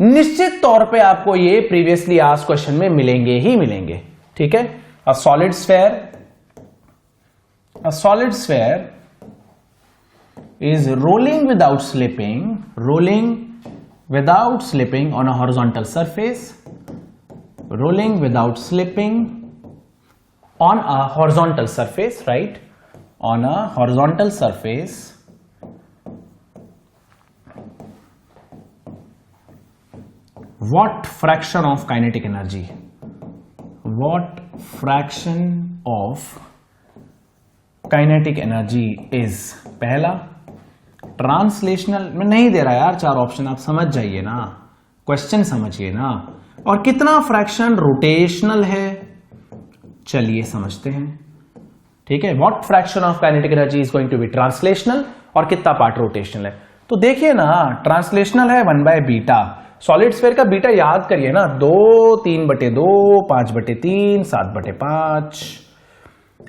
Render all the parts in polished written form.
निश्चित तौर पे आपको ये प्रीवियसली आस्क्ड क्वेश्चन में मिलेंगे ही मिलेंगे, ठीक है। A solid sphere is rolling without slipping on a horizontal surface, rolling without slipping on a horizontal surface, right? On a horizontal surface, what fraction of kinetic energy? What fraction of kinetic energy is? पहला translational में नहीं दे रहा यार, चार option, आप समझ जाइए ना, क्वेश्चन समझिए ना। और कितना फ्रैक्शन रोटेशनल है, चलिए समझते हैं, ठीक है। What fraction of kinetic energy is going to be translational और कितना पार्ट रोटेशनल है। तो देखिए ना, ट्रांसलेशनल है 1/बीटा, सॉलिड स्फीयर का बीटा याद करिए ना, 2 3/2 5/3 7/5,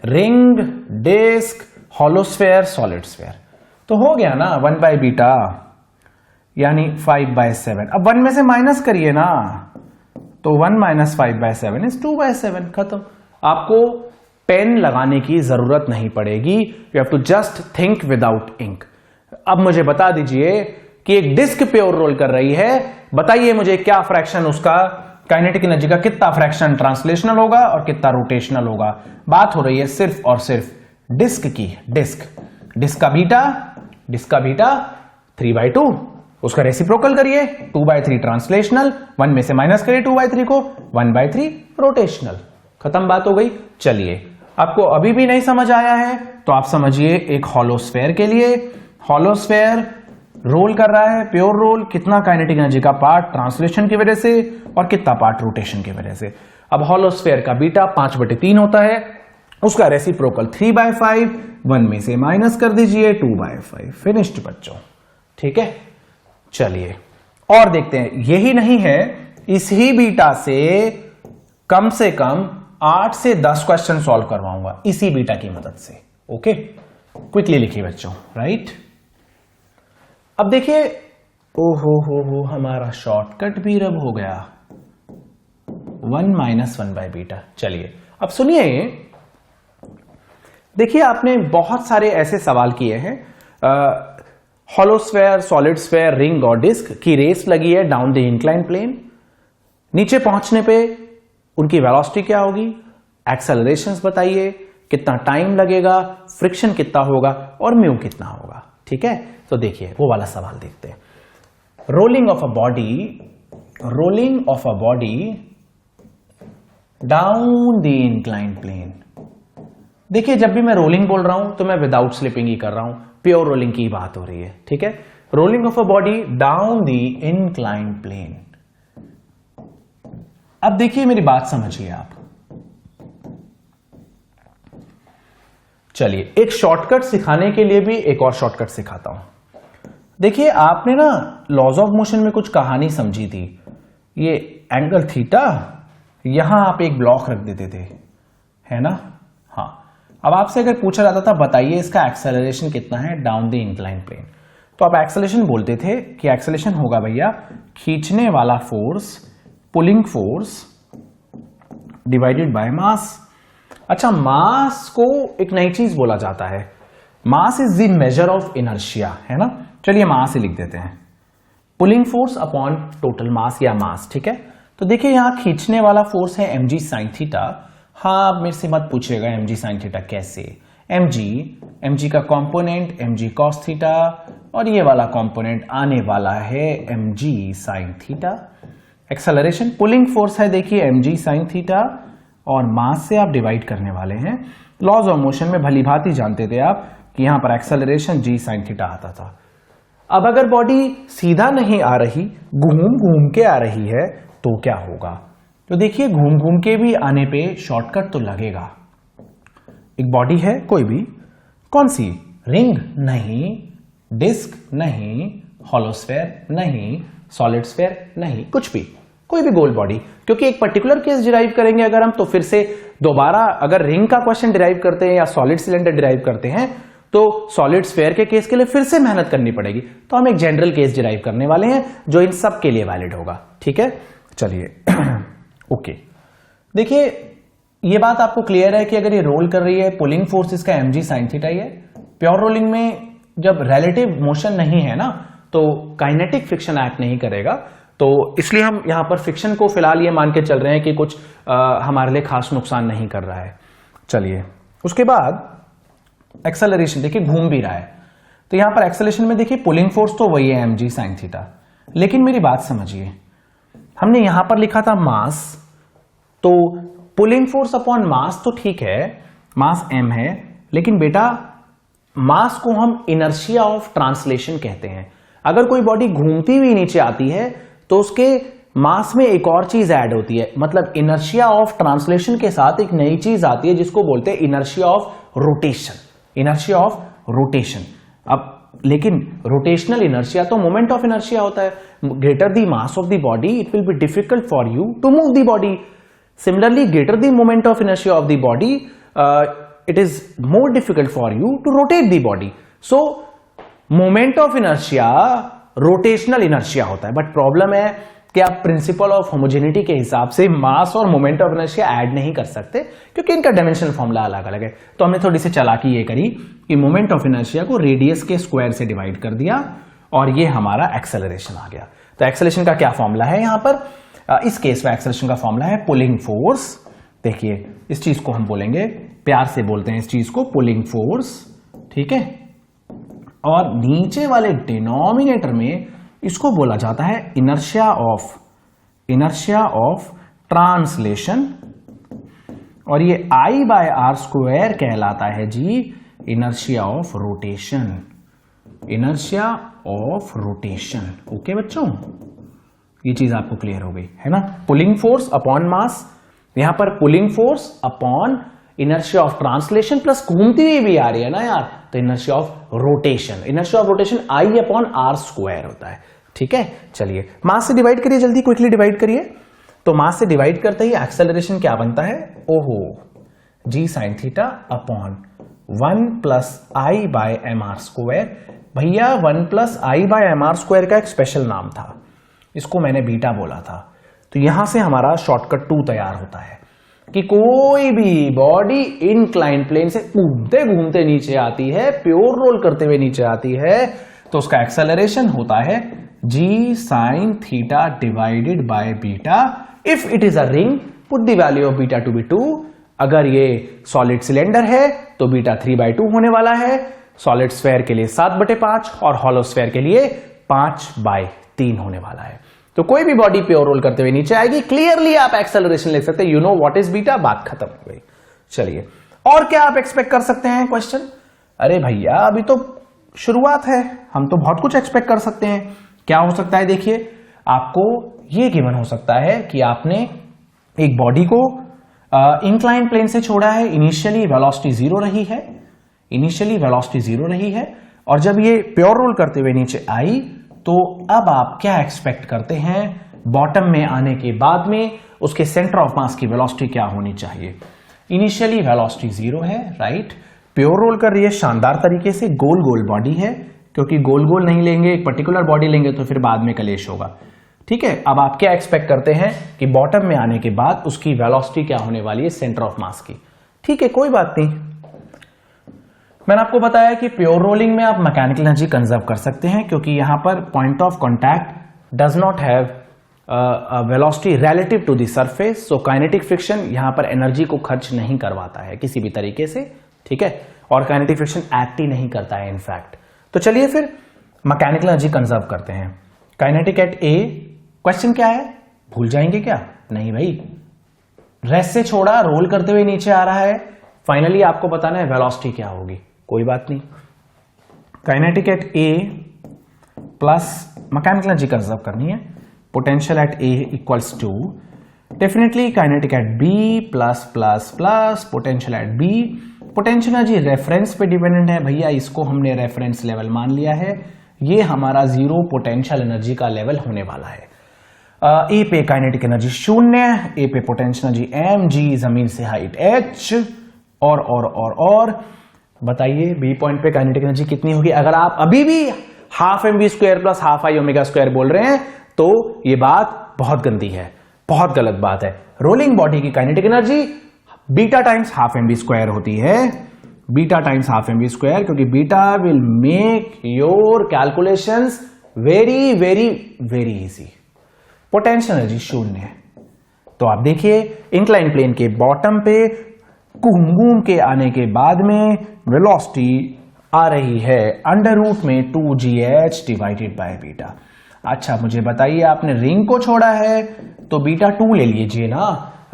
ring, disc, hollow sphere, solid sphere, तो हो गया ना 1/बीटा यानी 5/7। अब 1 में से माइनस करिए ना, तो 1 - 5/7 इज 2/7, खत्म। आपको पेन लगाने की जरूरत नहीं पड़ेगी, you have to just think without ink. अब मुझे बता दीजिए कि एक डिस्क प्योर रोल कर रही है, बताइए मुझे क्या फ्रैक्शन उसका काइनेटिक एनर्जी का, कितना फ्रैक्शन ट्रांसलेशनल होगा और कितना रोटेशनल होगा। बात हो रही है सिर्फ और सिर्फ डिस्क की। डिस्क का बीटा 3/2, उसका रेसिप्रोकल करिए, 2/3 ट्रांसलेशनल, 1 में से माइनस करिए 2/3 को, 1/3 रोटेशनल, खत्म बात हो गई। चलिए, आपको अभी भी नहीं समझ आया है तो आप समझिए एक हॉलोस्फेयर के लिए, हॉलोस्फेयर रोल कर रहा है, प्योर रोल, कितना काइनेटिक एनर्जी का पार्ट ट्रांसलेशन की वजह से और कितना पार्ट रोटेशन की वजह से। अब हॉलोस्फेयर का बीटा 5/3 होता है, उसका रेसिप्रोकल 3/5, 1 में से माइनस कर दीजिए 2/5, फिनिश्ड बच्चों, ठीक है। चलिए और देखते हैं, यही नहीं है, इसी बीटा से कम 8 से 10 क्वेश्चन सॉल्व करवाऊंगा इसी बीटा की मदद से, ओके। क्विकली लिखिए बच्चों, राइट। अब देखिए, ओहो हमारा शॉर्टकट भी रब हो गया, 1 - 1/बीटा। चलिए अब सुनिए, देखिए आपने बहुत सारे ऐसे सवाल किए हैं, हॉलोस्फेयर, सॉलिड स्फेयर, रिंग और डिस्क की रेस लगी है डाउन द इंक्लाइन प्लेन, नीचे पहुंचने पे उनकी वेलोसिटी क्या होगी, एक्सेलरेशंस बताइए, कितना टाइम लगेगा, फ्रिक्शन कितना होगा और म्यू कितना होगा, ठीक है। तो देखिए वो वाला सवाल देखते हैं। Rolling of a body down the incline plane. देखिए जब भी मैं रोलिंग बोल रहा हूं तो मैं विदाउट स्लिपिंग ही कर रहा हूं, प्योर रोलिंग की बात हो रही है, ठीक है। Rolling of a body down the incline plane. अब देखिए मेरी बात समझिए आप, चलिए एक शॉर्टकट सिखाने के लिए भी एक और शॉर्टकट सिखाता हूं। देखिए आपने ना लॉज ऑफ मोशन में कुछ कहानी समझी थी, ये एंगल थीटा, यहां आप एक ब्लॉक रख देते थे, है ना। हाँ, अब आपसे अगर पूछा जाता था बताइए इसका एक्सेलरेशन कितना है डाउन द इंक्लाइन प्लेन, तो आप एक्सेलरेशन बोलते थे कि एक्सेलरेशन होगा भैया खींचने वाला force, pulling force divided by mass. अच्छा, मास को एक नई चीज बोला जाता है, mass is the measure of inertia, है ना। चलिए मास ही लिख देते हैं, pulling force upon total mass या मास, ठीक है। तो देखिए यहां खींचने वाला फोर्स है mg sin थीटा। हाँ, आप मेरे से मत पूछिएगा mg sin थीटा कैसे, mg का कंपोनेंट mg cos थीटा और ये वाला कंपोनेंट आने वाला है mg sin theta. Acceleration pulling force है, देखिए mg sin थीटा और मास से आप डिवाइड करने वाले हैं। लॉज ऑफ मोशन में भली भांति जानते थे आप कि यहां पर एक्सेलरेशन g sin थीटा आता था। अब अगर बॉडी सीधा नहीं आ रही, घूम घूम के आ रही है तो क्या होगा, तो देखिए घूम घूम के भी आने पे शॉर्टकट तो लगेगा। एक बॉडी है कोई भी, कौन सी, रिंग नहीं, डिस्क नहीं, हॉलोस्फेयर नहीं, सॉलिड स्फेयर नहीं, कुछ भी, कोई भी गोल बॉडी, क्योंकि एक पर्टिकुलर केस डिराइव करेंगे अगर हम, तो फिर से दोबारा अगर रिंग का क्वेश्चन डिराइव करते हैं या सॉलिड सिलेंडर डिराइव करते हैं तो सॉलिड स्फीयर के केस के लिए फिर से मेहनत करनी पड़ेगी, तो हम एक जनरल केस डिराइव करने वाले हैं जो इन सब के लिए वैलिड होगा। ठीक है, चलिए ओके। देखिए ये बात आपको क्लियर है कि अगर ये रोल कर रही है, पुलिंग फोर्स इसका mg sin थीटा ही है। प्योर रोलिंग में जब रिलेटिव मोशन नहीं है ना, तो काइनेटिक फ्रिक्शन एक्ट नहीं करेगा, तो इसलिए हम यहां पर फ्रिक्शन को फिलहाल ये मान के चल रहे हैं कि कुछ हमारे लिए खास नुकसान नहीं कर रहा है। चलिए उसके बाद एक्सेलरेशन, देखिए घूम भी रहा है, तो यहां पर एक्सेलरेशन में देखिए पुलिंग फोर्स तो वही है mg sin थीटा, लेकिन मेरी बात समझिए, हमने यहां पर लिखा था मास, तो पुलिंग फोर्स अपॉन मास तो ठीक है, मास m है, लेकिन बेटा मास को हम इनर्शिया ऑफ ट्रांसलेशन कहते हैं। अगर कोई बॉडी घूमती हुई नीचे आती है तो उसके मास में एक और चीज ऐड होती है, मतलब इनर्शिया ऑफ ट्रांसलेशन के साथ एक नई चीज आती है जिसको बोलते हैं inertia of rotation. Inertia of rotation, अब लेकिन रोटेशनल इनर्शिया तो मोमेंट ऑफ इनर्शिया होता है। Greater the mass of the body it will be difficult for you to move the body. Similarly greater the moment of inertia of the body, it is more difficult for you to rotate the body. So moment of inertia rotational inertia होता है, but problem है कि आप principle of homogeneity के हिसाब से मास और moment of inertia add नहीं कर सकते क्योंकि इनका डायमेंशनल फॉर्मूला अलग अलग है। तो हमने थोड़ी सी चालाकी ये करी कि मोमेंट ऑफ इनर्शिया को रेडियस के स्क्वायर से डिवाइड कर दिया और ये हमारा एक्सेलरेशन आ गया। तो एक्सेलरेशन का क्या फॉर्मूला है यहां पर, इस केस में एक्सेलरेशन का फॉर्मूला है पुलिंग फोर्स। देखिए इस चीज को हम बोलेंगे, प्यार से बोलते हैं इस चीज को पुलिंग फोर्स, ठीक है, और नीचे वाले डिनोमिनेटर में इसको बोला जाता है इनर्शिया ऑफ ट्रांसलेशन, और ये I बाय आर स्क्वायर कहलाता है जी inertia of rotation. Inertia of rotation, okay बच्चों, ये चीज आपको क्लियर हो गई है ना। पुलिंग फोर्स अपॉन मास, यहां पर pulling force upon inertia of translation plus घूमती हुई भी आ रही है ना यार, तो inertia of rotation. Inertia of rotation I upon R square होता है, ठीक है। चलिए मास से डिवाइड करिए, जल्दी क्विकली डिवाइड करिए। तो मास से डिवाइड करते ही एक्सेलरेशन क्या बनता है, ओहो g sin theta upon 1 plus I by M R square. भैया 1 plus I by M R square का एक स्पेशल नाम था, इसको मैंने बीटा बोला था। तो यहां से हमारा शॉर्टकट 2 तैयार होता है कि कोई भी बॉडी इंक्लाइन प्लेन से घूमते घूमते नीचे आती है, प्योर रोल करते हुए नीचे आती है, तो उसका एक्सेलरेशन होता है g sin theta divided by beta. If it is a ring put the value of beta to be 2। अगर ये सॉलिड सिलेंडर है तो बीटा 3/2 होने वाला है, सॉलिड स्फेयर के लिए 7/5 और हॉलो स्फेयर के लिए 5/3 होने वाला है। तो कोई भी बॉडी प्योर रोल करते हुए नीचे आएगी, क्लियरली आप एक्सेलरेशन लिख सकते हैं, you know what is beta, बात खत्म हो गई। चलिए और क्या आप एक्सपेक्ट कर सकते हैं क्वेश्चन, अरे भैया अभी तो शुरुआत है, हम तो बहुत कुछ एक्सपेक्ट कर सकते हैं। क्या हो सकता है, देखिए आपको ये गिवन हो सकता है कि आपने एक बॉडी को इंक्लाइन प्लेन से छोड़ा है, इनिशियली वेलोसिटी 0 रही है, और जब ये प्योर रोल करते हुए नीचे आई तो अब आप क्या एक्सपेक्ट करते हैं, बॉटम में आने के बाद में उसके सेंटर ऑफ मास की वेलोसिटी क्या होनी चाहिए। इनिशियली वेलोसिटी 0 है, राइट, प्योर रोल कर रही है शानदार तरीके से, गोल गोल बॉडी है, क्योंकि गोल गोल नहीं लेंगे, एक पर्टिकुलर बॉडी लेंगे तो फिर बाद में कलेश होगा, ठीक है। अब आप क्या एक्सपेक्ट करते हैं कि बॉटम में आने के बाद उसकी वेलोसिटी क्या होने वाली है सेंटर ऑफ मास की, ठीक है, कोई बात नहीं। मैंने आपको बताया कि प्योर रोलिंग में आप मैकेनिकल एनर्जी कंजर्व कर सकते हैं क्योंकि यहां पर point of contact does not have velocity relative to the surface, so kinetic friction यहां पर एनर्जी को खर्च नहीं करवाता है किसी भी तरीके से, ठीक है, और काइनेटिक फ्रिक्शन एक्ट ही नहीं करता है इनफैक्ट। तो चलिए फिर मैकेनिकल एनर्जी कंजर्व करते हैं। काइनेटिक एट ए, क्वेश्चन क्या है, भूल जाएंगे क्या, नहीं भाई, रेस्ट से छोड़ा, रोल करते हुए नीचे आ रहा है, फाइनली आपको बताना है वेलोसिटी क्या होगी, कोई बात नहीं। Kinetic at A plus mechanical energy conserve करनी है, potential at A equals to definitely kinetic at B plus plus plus potential at B. Potential energy reference पे डिपेंडेंट है भैया, इसको हमने रेफरेंस लेवल मान लिया है, ये हमारा 0 पोटेंशियल एनर्जी का लेवल होने वाला है। ए पे काइनेटिक एनर्जी 0, ए पे पोटेंशियल एनर्जी m, g जमीन से हाइट h, और बताइए बी पॉइंट पे काइनेटिक एनर्जी कितनी होगी? अगर आप अभी भी half M V square plus half I omega square बोल रहे हैं तो ये बात बहुत गंदी है, बहुत गलत बात है। रोलिंग बॉडी की kinetic energy beta times half M V square होती है, beta times half M V square, क्योंकि beta will make your calculations very very very easy. Potential energy शून्य है, तो आप देखिए इंक्लाइन प्लेन के बॉटम पे घूम के आने के बाद में वेलोसिटी आ रही है अंडर रूट में 2gh डिवाइडेड बाय बीटा। अच्छा मुझे बताइए, आपने रिंग को छोड़ा है तो बीटा 2 ले लीजिए ना।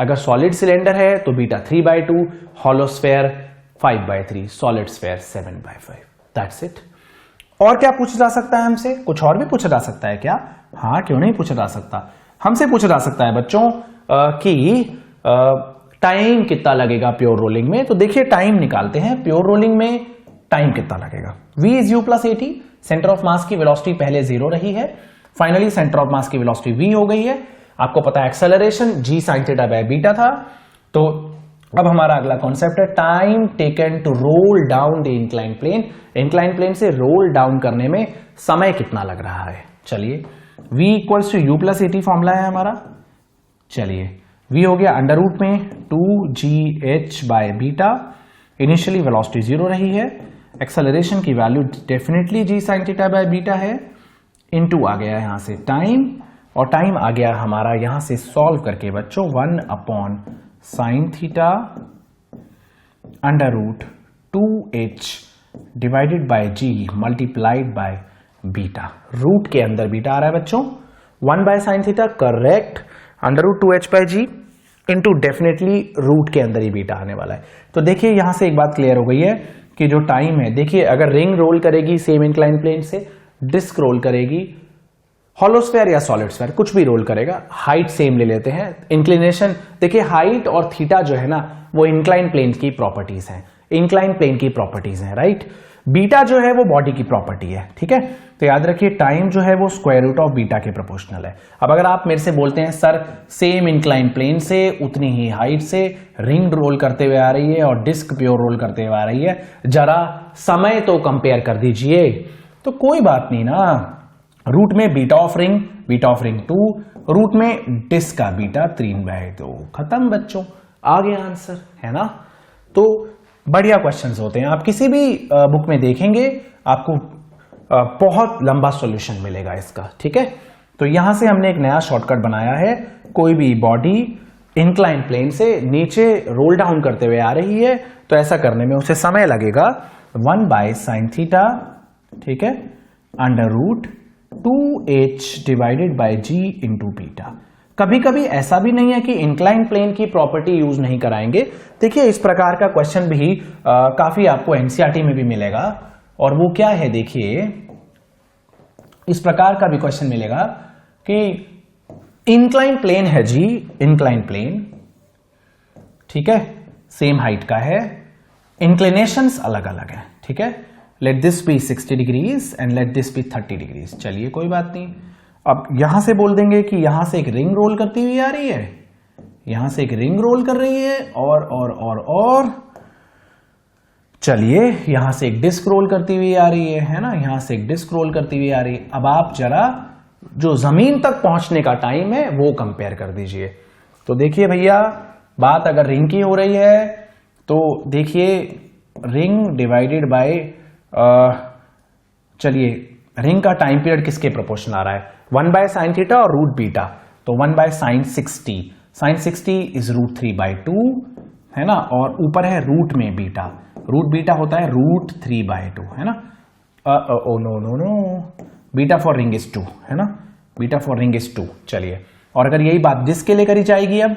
अगर सॉलिड सिलेंडर है तो beta 3/2, hollow sphere 5/3, solid sphere 7/5। That's it. और क्या पूछा जा सकता है हमसे? कुछ और भी पूछा जा सकता है क्या? हाँ, क्यों नहीं पूछा जा सकता। हमसे पूछा जा सकता है बच्चों कि टाइम कितना लगेगा प्योर रोलिंग में। तो देखिए टाइम निकालते हैं। प्योर रोलिंग में टाइम कितना लगेगा? v is u plus at। Centre of मास की वेलोसिटी पहले 0 रही है, फाइनली सेंटर ऑफ मास की वेलोसिटी v हो गई है। आपको पता है acceleration g sin theta by beta था। तो अब हमारा अगला कॉन्सेप्ट है time taken to roll down the incline plane. Incline plane से रोल डाउन करने में समय कितना लग रहा है? चलिए v equals to u plus at formula है हमारा। चलिए v हो गया अंडर रूट में 2gh by beta. Initially velocity 0 रही है, एक्सेलरेशन की value definitely g sin theta by beta है, इनटू आ गया यहां से टाइम, और टाइम आ गया हमारा यहां से सॉल्व करके बच्चों 1/sin theta under root 2h divided by g multiplied by beta. Root के अंदर बीटा आ रहा है बच्चों, 1/sin theta correct, under root 2h by g into definitely root के अंदर ही बीटा आने वाला है। तो देखिए यहां से एक बात क्लियर हो गई है कि जो टाइम है, देखिए अगर रिंग रोल करेगी सेम इंक्लाइन प्लेन से, डिस्क रोल करेगी, हॉलो स्फेयर या सॉलिड स्फेयर कुछ भी रोल करेगा, हाइट सेम ले लेते हैं, इंक्लिनेशन देखिए हाइट और थीटा जो है ना वो इंक्लाइन प्लेन की प्रॉपर्टीज हैं, इंक्लाइन प्लेन की प्रॉपर्टीज हैं, राइट। बीटा जो है वो बॉडी की प्रॉपर्टी है, ठीक है। तो याद रखिए टाइम जो है वो स्क्वायर रूट ऑफ बीटा के प्रोपोर्शनल है। अब अगर आप मेरे से बोलते हैं सर सेम इंक्लाइन प्लेन से उतनी ही हाइट से रिंग रोल करते हुए आ रही है और डिस्क प्योर रोल करते हुए आ रही है, जरा समय तो कंपेयर कर दीजिए, तो कोई बात नहीं ना। रूट में बीटा ऑफ रिंग 2, रूट में डिस्क का बीटा 3/2, खत्म बच्चों, आ गया आंसर, है ना। तो बढ़िया क्वेश्चंस होते हैं, आप किसी भी बुक में देखेंगे आपको बहुत लंबा सॉल्यूशन मिलेगा इसका, ठीक है। तो यहां से हमने एक नया शॉर्टकट बनाया है, कोई भी बॉडी इंक्लाइन प्लेन से नीचे रोल डाउन करते हुए आ रही है तो ऐसा करने में उसे समय लगेगा 1/sin थीटा, ठीक है, under root 2h divided by g into beta. कभी कभी ऐसा भी नहीं है कि इंक्लाइन प्लेन की प्रॉपर्टी यूज नहीं कराएंगे। देखिए इस प्रकार का क्वेश्चन भी काफी आपको एनसीईआरटी में भी मिलेगा, और वो क्या है देखिए, इस प्रकार का भी क्वेश्चन मिलेगा कि इंक्लाइन प्लेन है जी, इंक्लाइन प्लेन, ठीक है, सेम हाइट का है, इंक्लिनेशंस अलग अलग है, ठीक है। Let this be 60 degrees and let this be 30 degrees. चलिए कोई बात नहीं, अब यहां से बोल देंगे कि यहां से एक रिंग रोल करती हुई आ रही है, यहां से एक रिंग रोल कर रही है, और चलिए यहां से एक डिस्क रोल करती हुई आ रही है ना, यहां से एक डिस्क रोल करती हुई आ रही है। अब आप जरा जो जमीन तक पहुंचने का टाइम है वो कंपेयर कर दीजिए। तो देखिए भैया, बात अगर रिंग की हो रही है तो देखिए रिंग डिवाइडेड बाय, चलिए रिंग का टाइम पीरियड किसके प्रोपोर्शन आ रहा है, 1/sin थीटा और रूट बीटा, तो 1/sin 60, sin 60 इज रूट 3/2, है ना, और ऊपर है रूट में बीटा, रूट बीटा होता है रूट 3/2, है ना। No, beta for ring is 2, है ना, बीटा फॉर रिंग इज 2। चलिए, और अगर यही बात डिस्क के लिए करी जाएगी अब,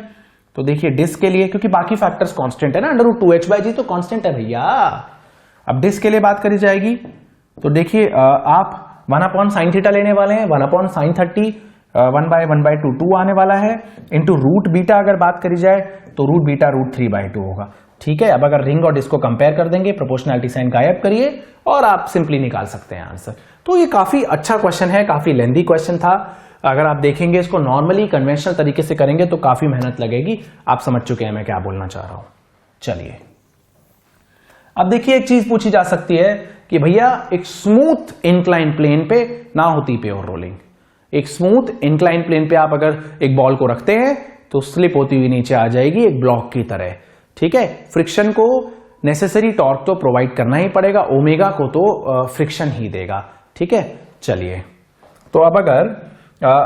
तो देखिए डिस्क के लिए, क्योंकि बाकी फैक्टर्स कांस्टेंट है ना, अंडर रूट 2h/g तो कांस्टेंट है भैया। अब डिस्क के लिए बात करी जाएगी तो देखिए आप 1/sin थीटा लेने वाले हैं, 1/sin 30, 1/1/2 2 आने वाला है, इंटू रूट बीटा अगर बात करी जाए तो रूट बीटा रूट 3/2 होगा, ठीक है। अब अगर रिंग और डिस्क को कंपेयर कर देंगे, प्रोपोर्शनैलिटी साइन गायब करिए और आप सिंपली निकाल सकते हैं आंसर। तो ये काफी अच्छा क्वेश्चन है, काफी लेंथी क्वेश्चन था। अगर आप देखेंगे इसको नॉर्मली कन्वेंशनल तरीके से करेंगे तो काफी मेहनत लगेगी। आप समझ चुके हैं मैं क्या बोलना चाह रहा हूं। चलिए अब देखिए एक चीज पूछी जा सकती है कि भैया एक स्मूथ इंक्लाइन प्लेन पे ना होती प्योर रोलिंग, एक स्मूथ इंक्लाइन प्लेन पे आप अगर एक बॉल को रखते हैं तो स्लिप होती हुई नीचे आ जाएगी एक ब्लॉक की तरह, ठीक है। फ्रिक्शन को नेसेसरी टॉर्क तो प्रोवाइड करना ही पड़ेगा, ओमेगा को तो फ्रिक्शन ही देगा, ठीक है। चलिए, तो अब अगर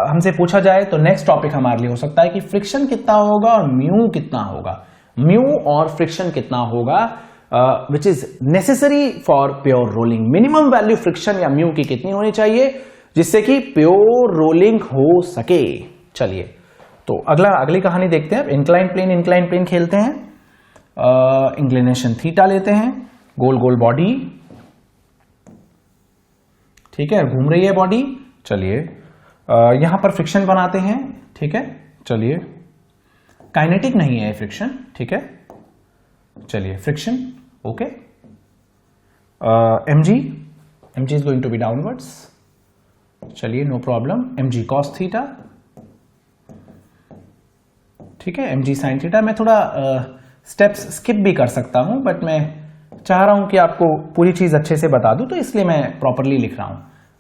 हमसे पूछा जाए तो नेक्स्ट टॉपिक हमारे लिए हो सकता है कि फ्रिक्शन कितना होगा और म्यू कितना होगा, म्यू और फ्रिक्शन कितना होगा which is necessary for pure rolling. Minimum value friction या म्यू की कितनी होनी चाहिए जिससे कि प्योर रोलिंग हो सके। चलिए, तो अगली कहानी देखते हैं। इंक्लाइन प्लेन खेलते हैं, इंक्लिनेशन थीटा लेते हैं, गोल गोल बॉडी, ठीक है, घूम रही है बॉडी। चलिए, यहां पर फ्रिक्शन बनाते हैं, ठीक है। चलिए, काइनेटिक नहीं है फ्रिक्शन, ठीक है। चलिए, friction, okay. mg is going to be downwards. चलिए, no problem. mg cos theta, ठीक है, mg sin थीटा। मैं थोड़ा स्टेप्स स्किप भी कर सकता हूं, बट मैं चाह रहा हूं कि आपको पूरी चीज अच्छे से बता दूं, तो इसलिए मैं प्रॉपरली लिख रहा हूं।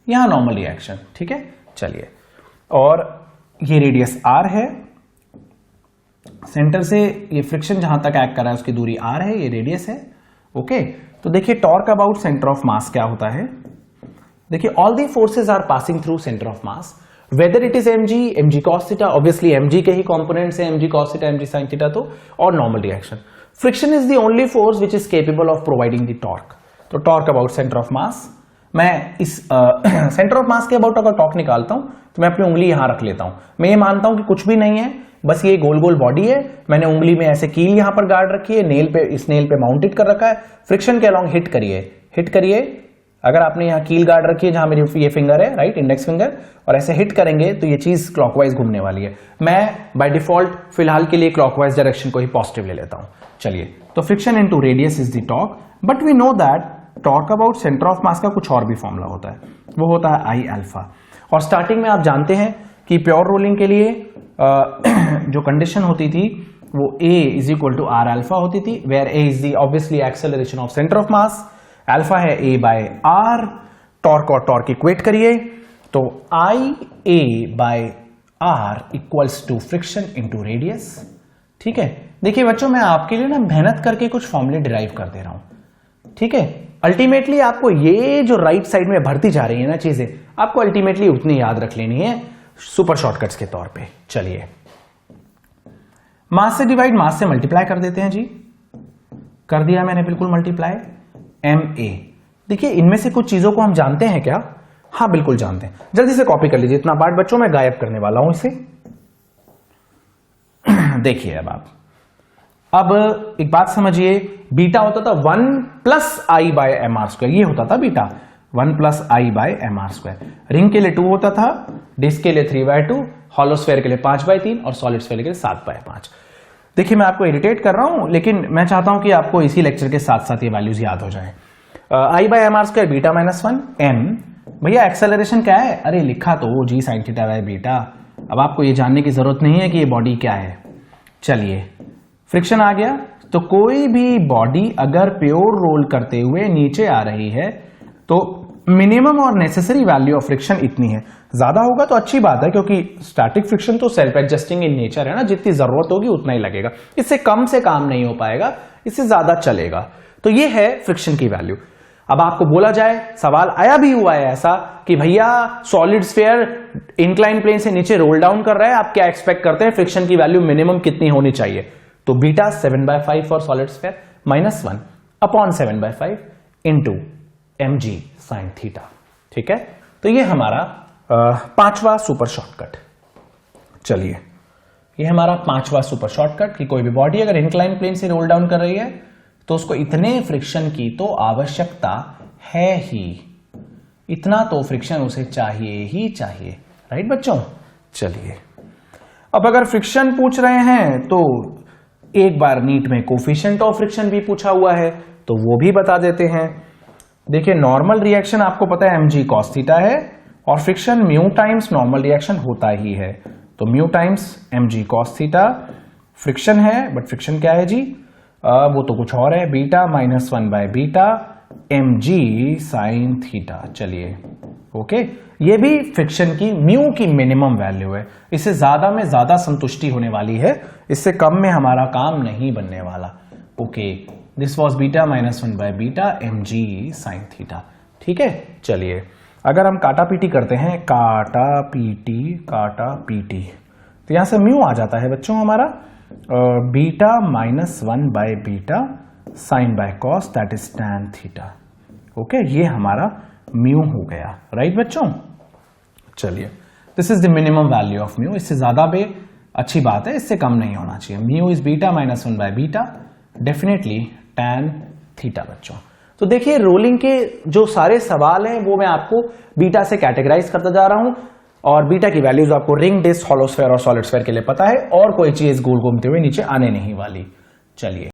यहां नॉर्मल रिएक्शन, ठीक है। चलिए, और ये रेडियस r है, सेंटर से ये फ्रिक्शन जहां तक एक्ट कर रहा है उसकी दूरी r है, ये रेडियस है, ओके। तो देखिए torque about centre of mass क्या होता है। देखिए, all the forces are passing through centre of mass, whether it is mg cos theta, obviously mg के ही कॉम्पोनेंट्स हैं, mg cos theta, mg sin theta, तो और normal reaction. Friction is the only force which is capable of providing the torque. तो torque about centre of mass, मैं इस centre of मास के about अगर टॉर्क निकालता हूं तो मैं अपनी उंगली यहां रख लेता हूं। मैं ये मानता हूं कि कुछ भी नहीं है, बस ये गोल गोल बॉडी है, मैंने उंगली में ऐसे कील यहां पर गार्ड रखी है, नेल पे, इस नेल पे माउंटेड कर रखा है। फ्रिक्शन के अलोंग हिट करिए। अगर आपने यहां कील गार्ड रखी है जहां मेरी ये फिंगर है, राइट, इंडेक्स फिंगर, और ऐसे हिट करेंगे तो ये चीज क्लॉकवाइज घूमने वाली है। मैं बाय डिफॉल्ट फिलहाल के लिए क्लॉकवाइज डायरेक्शन को ही पॉजिटिव ले लेता हूं। चलिए, तो friction into radius is the torque, but we know that torque about centre of mass का कुछ और भी फॉर्मूला होता है, वो होता है आई अल्फा। और स्टार्टिंग में आप जानते हैं कि प्योर रोलिंग के लिए जो कंडीशन होती थी वो A is equal to R alpha होती थी, where A is the obviously acceleration of centre of mass, alpha है A बाय आर। टॉर्क और टॉर्क इक्वेट करिए तो I A by R equals to friction into radius, ठीक है। देखिए बच्चों, मैं आपके लिए ना मेहनत करके कुछ फॉर्मूले डिराइव कर दे रहा हूं, ठीक है। अल्टीमेटली आपको ये जो राइट साइड में भरती जा रही है ना चीजें, आपको अल्टीमेटली उतनी याद रख लेनी है सुपर शॉर्टकट्स के तौर पे। चलिए, मास से डिवाइड मास से मल्टीप्लाई कर देते हैं जी। कर दिया मैंने, बिल्कुल मल्टीप्लाई। ma, देखिए इनमें से कुछ चीजों को हम जानते हैं क्या? हाँ बिल्कुल जानते हैं, जल्दी से कॉपी कर लीजिए। इतना पार्ट बच्चों मैं गायब करने वाला हूं इसे। देखिए अब एक बात समझिए, बीटा होता था 1 plus I by M R square, ये होता था beta 1 plus I by M R square. Ring के लिए 2 होता था, डिस्क के लिए 3/2, हॉलोस्फेयर के लिए 5/3 और सॉलिड स्फेयर के लिए 7/5। देखिए मैं आपको इरिटेट कर रहा हूं, लेकिन मैं चाहता हूं कि आपको इसी लेक्चर के साथ साथ ये वैल्यूज याद हो जाए। I by M R square beta -1 M. भैया एक्सेलरेशन क्या है? अरे लिखा तो g sine theta by beta. अब आपको ये जानने की जरूरत नहीं है कि ये बॉडी क्या है। चलिए, फ्रिक्शन आ गया, तो कोई भी बॉडी अगर प्योर रोल करते हुए नीचे आ रही है तो मिनिमम और नेसेसरी वैल्यू ऑफ फ्रिक्शन इतनी है। ज्यादा होगा तो अच्छी बात है, क्योंकि स्टैटिक फ्रिक्शन तो सेल्फ एडजस्टिंग इन नेचर है ना, जितनी जरूरत होगी उतना ही लगेगा, इससे कम से काम नहीं हो पाएगा, इससे ज्यादा चलेगा। तो ये है फ्रिक्शन की वैल्यू। अब आपको बोला जाए, सवाल आया भी हुआ है ऐसा कि भैया सॉलिड स्फीयर इंक्लाइन प्लेन से नीचे रोल डाउन कर रहा है, आप क्या एक्सपेक्ट करते हैं फ्रिक्शन की वैल्यू मिनिमम कितनी होनी चाहिए? तो beta 7/5 for solid sphere -1 upon 7/5 into mg sine theta. ठीक है, तो ये हमारा 5वां सुपर शॉर्टकट। चलिए, ये हमारा 5वां सुपर शॉर्टकट कि कोई भी बॉडी अगर इंक्लाइन प्लेन से रोल डाउन कर रही है तो उसको इतने फ्रिक्शन की तो आवश्यकता है ही, इतना तो फ्रिक्शन उसे चाहिए ही चाहिए। राइट बच्चों? चलिए, अब अगर फ्रिक्शन पूछ रहे हैं तो एक बार नीट में कोफिशिएंट ऑफ फ्रिक्शन भी पूछा हुआ है, तो वो भी बता देते हैं। देखिए, नॉर्मल रिएक्शन आपको पता है mg cos थीटा है, और friction mu times normal reaction होता ही है, तो mu times mg cos theta friction है। बट फ्रिक्शन क्या है जी? वो तो कुछ और है, beta minus 1 by beta mg sine theta. चलिए ओके, ये भी फ्रिक्शन की म्यू की मिनिमम वैल्यू है, इससे ज्यादा में ज्यादा संतुष्टि होने वाली है, इससे कम में हमारा काम नहीं बनने वाला। Okay, this was beta minus 1 by beta mg sine theta. ठीक है, चलिए अगर हम काटा पीटी करते हैं, काटा पीटी, तो यहां से म्यू आ जाता है बच्चों हमारा beta minus 1 by beta sine by cos that is tan theta. Okay, ये हमारा म्यू हो गया, राइट बच्चों। चलिए, this is the minimum value of mu, इससे ज्यादा भी अच्छी बात है, इससे कम नहीं होना चाहिए। Mu is beta minus 1 by beta, definitely tan theta बच्चों। तो देखिए रोलिंग के जो सारे सवाल हैं वो मैं आपको बीटा से कैटेगराइज करता जा रहा हूं, और बीटा की वैल्यूज आपको रिंग, डिस्क, हॉलो स्फीयर और सॉलिड स्फीयर के लिए पता है, और कोई चीज गोल घूमते हुए नीचे आने नहीं वाली। चलिए